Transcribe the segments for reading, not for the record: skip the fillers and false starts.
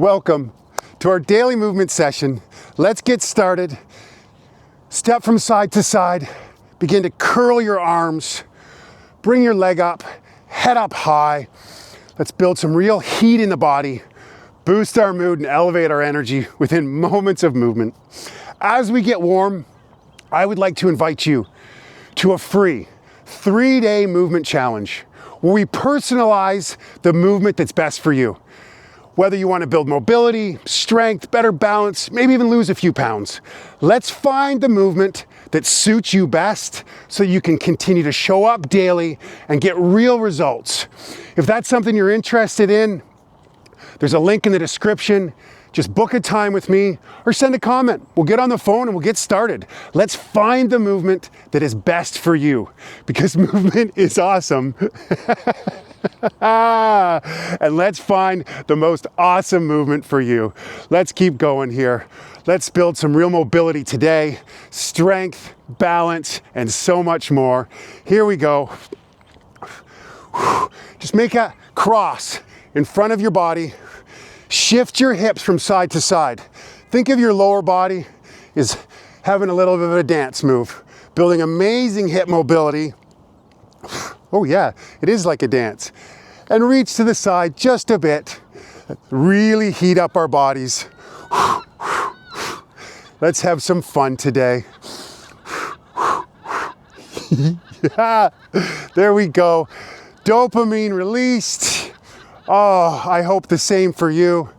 Welcome to our daily movement session. Let's get started. Step from side to side. Begin to curl your arms. Bring your leg up, head up high. Let's build some real heat in the body, boost our mood and elevate our energy within moments of movement. As we get warm, I would like to invite you to a free 3-day movement challenge where we personalize the movement that's best for you. Whether you want to build mobility, strength, better balance, maybe even lose a few pounds, let's find the movement that suits you best so you can continue to show up daily and get real results. If that's something you're interested in, there's a link in the description. Just book a time with me or send a comment. We'll get on the phone and we'll get started. Let's find the movement that is best for you, because movement is awesome. And let's find the most awesome movement for you. Let's keep going here. Let's build some real mobility today, strength, balance, and so much more. Here we go. Just make a cross in front of your body. Shift your hips from side to side. Think of your lower body as having a little bit of a dance move, building amazing hip mobility. Oh yeah, it is like a dance. And reach to the side just a bit. Really heat up our bodies. Let's have some fun today. Yeah, there we go. Dopamine released. Oh, I hope the same for you.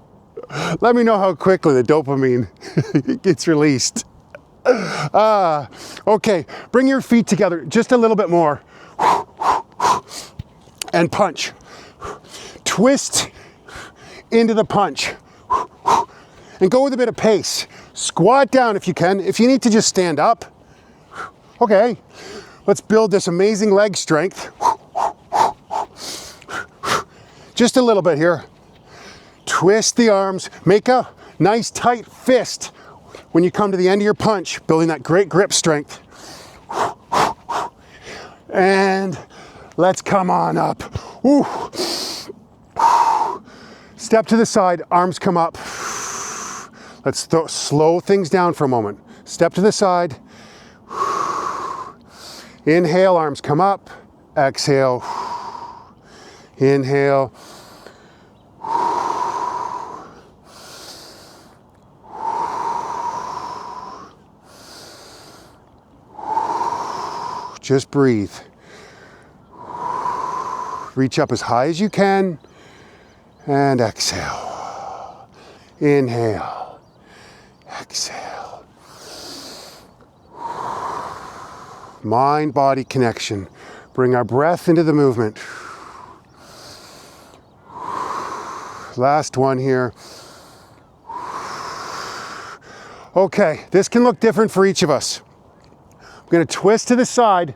Let me know how quickly the dopamine gets released. Okay, bring your feet together just a little bit more. And punch. Twist into the punch. And go with a bit of pace. Squat down if you can. If you need to, just stand up. Okay, let's build this amazing leg strength. Just a little bit here. Twist the arms. Make a nice tight fist when you come to the end of your punch, building that great grip strength. And let's come on up. Ooh. Step to the side, arms come up. Let's slow things down for a moment. Step to the side. Inhale, arms come up. Exhale. Inhale. Just breathe. Reach up as high as you can and exhale. Inhale. Exhale. Mind-body connection. Bring our breath into the movement. Last one here. Okay, this can look different for each of us. I'm going to twist to the side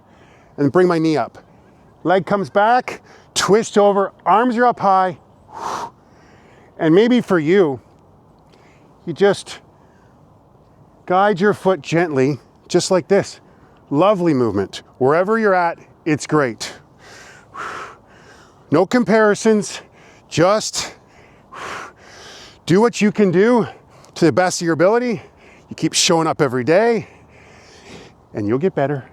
and bring my knee up. Leg comes back, twist over, arms are up high. And maybe for you, you just guide your foot gently, just like this. Lovely movement. Wherever you're at, it's great. No comparisons, just do what you can do to the best of your ability. You keep showing up every day and you'll get better.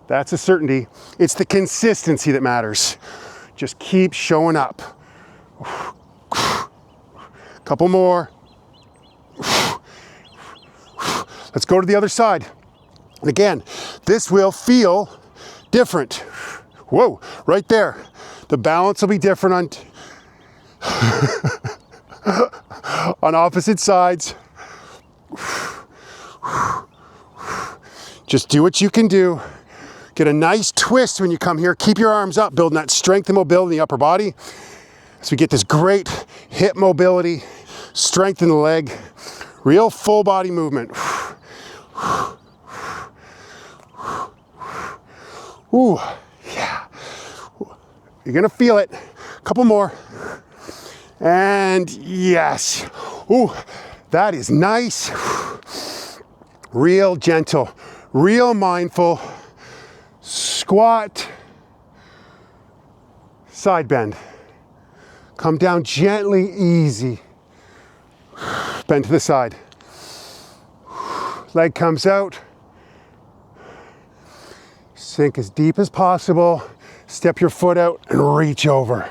That's a certainty. It's the consistency that matters. Just keep showing up. Couple more. Let's go to the other side. And again, this will feel different. Whoa, right there. The balance will be different on opposite sides. Just do what you can do. Get a nice twist when you come here. Keep your arms up, building that strength and mobility in the upper body. So we get this great hip mobility, strength in the leg, real full body movement. Ooh, yeah. You're gonna feel it. A couple more. And yes. Ooh, that is nice. Real gentle, real mindful. Squat, side bend. Come down gently, easy. Bend to the side. Leg comes out. Sink as deep as possible. Step your foot out and reach over.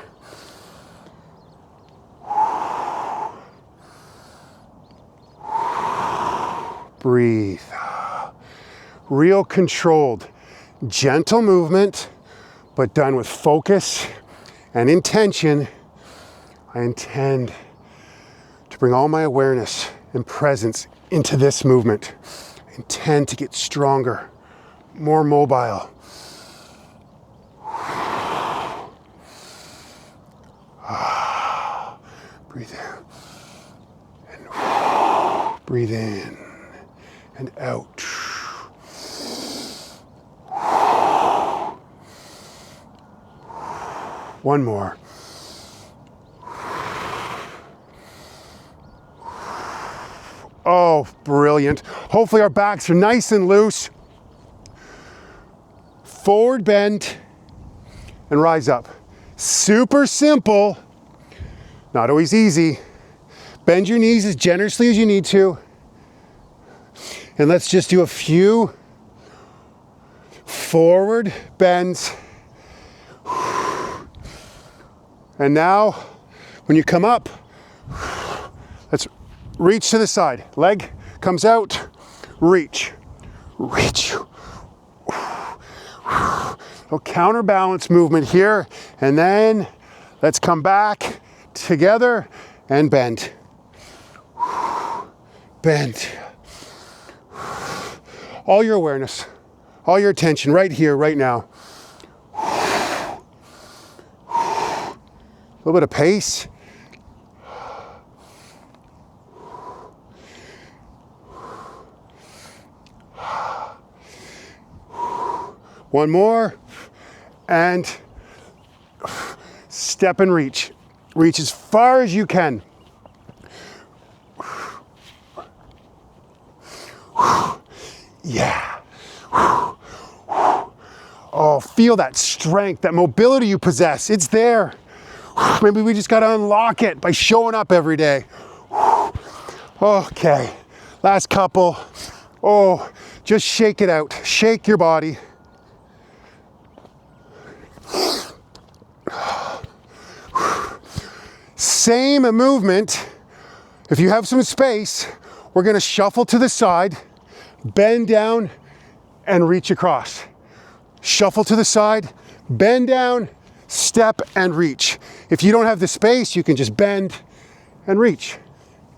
Breathe. Real controlled, gentle movement, but done with focus and intention. I intend to bring all my awareness and presence into this movement. I intend to get stronger, more mobile. Breathe in and breathe in and out. One more. Oh, brilliant. Hopefully our backs are nice and loose. Forward bend and rise up. Super simple, not always easy. Bend your knees as generously as you need to. And let's just do a few forward bends. And now, when you come up, let's reach to the side. Leg comes out, reach, reach. Little counterbalance movement here, and then let's come back together and bend. Bend. All your awareness, all your attention right here, right now. A little bit of pace. One more, and step and reach. Reach as far as you can. Yeah. Oh, feel that strength, that mobility you possess. It's there. Maybe we just got to unlock it by showing up every day. Okay, last couple. Oh, just shake it out. Shake your body. Same movement. If you have some space, we're going to shuffle to the side, bend down, and reach across. Shuffle to the side, bend down, step and reach. If you don't have the space, you can just bend and reach.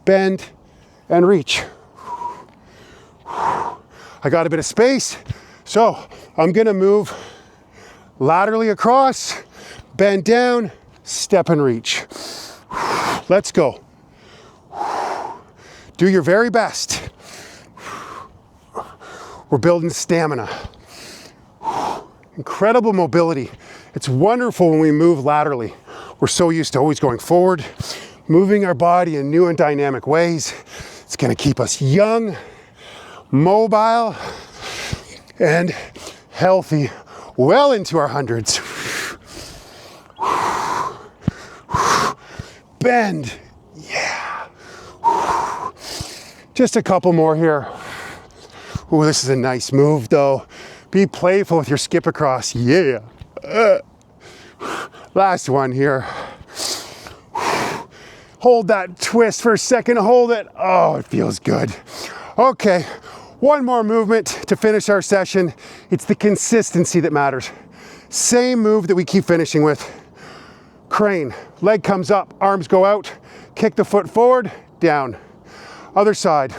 Bend and reach. I got a bit of space, so I'm going to move laterally across, bend down, step and reach. Let's go. Do your very best. We're building stamina. Incredible mobility. It's wonderful when we move laterally. We're so used to always going forward, moving our body in new and dynamic ways. It's going to keep us young, mobile, and healthy well into our hundreds. Bend. Yeah. Just a couple more here. Ooh, this is a nice move though. Be playful with your skip across. Yeah. Last one here. Hold that twist for a second. Hold it. Oh, it feels good. Okay. One more movement to finish our session. It's the consistency that matters. Same move that we keep finishing with. Crane, leg comes up, arms go out, kick the foot forward, down. Other side.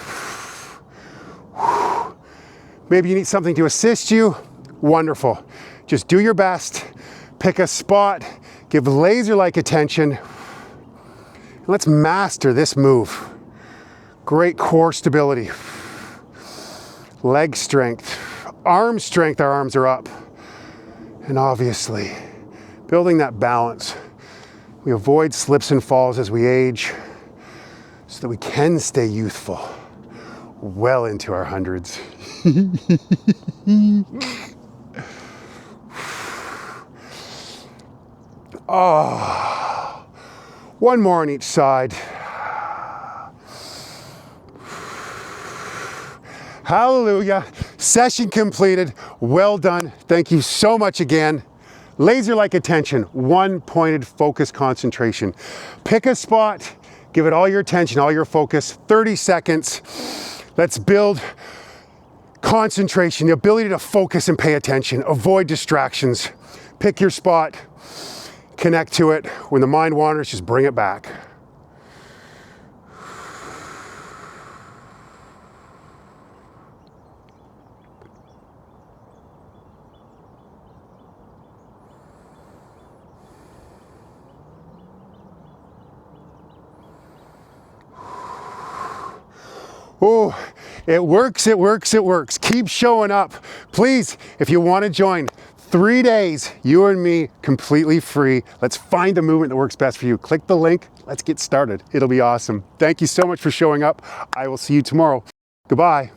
Maybe you need something to assist you. Wonderful. Just do your best, pick a spot, give laser-like attention. Let's master this move. Great core stability. Leg strength, our arms are up. And obviously, building that balance. We avoid slips and falls as we age so that we can stay youthful well into our hundreds. Oh, one more on each side. Hallelujah. Session completed. Well done. Thank you so much again. Laser-like attention, one pointed focus concentration. Pick a spot, give it all your attention, all your focus, 30 seconds. Let's build concentration, the ability to focus and pay attention, avoid distractions. Pick your spot, connect to it. When the mind wanders, just bring it back. Oh, it works, it works, it works. Keep showing up. Please, if you want to join, 3 days, you and me, completely free. Let's find the movement that works best for you. Click the link. Let's get started. It'll be awesome. Thank you so much for showing up. I will see you tomorrow. Goodbye.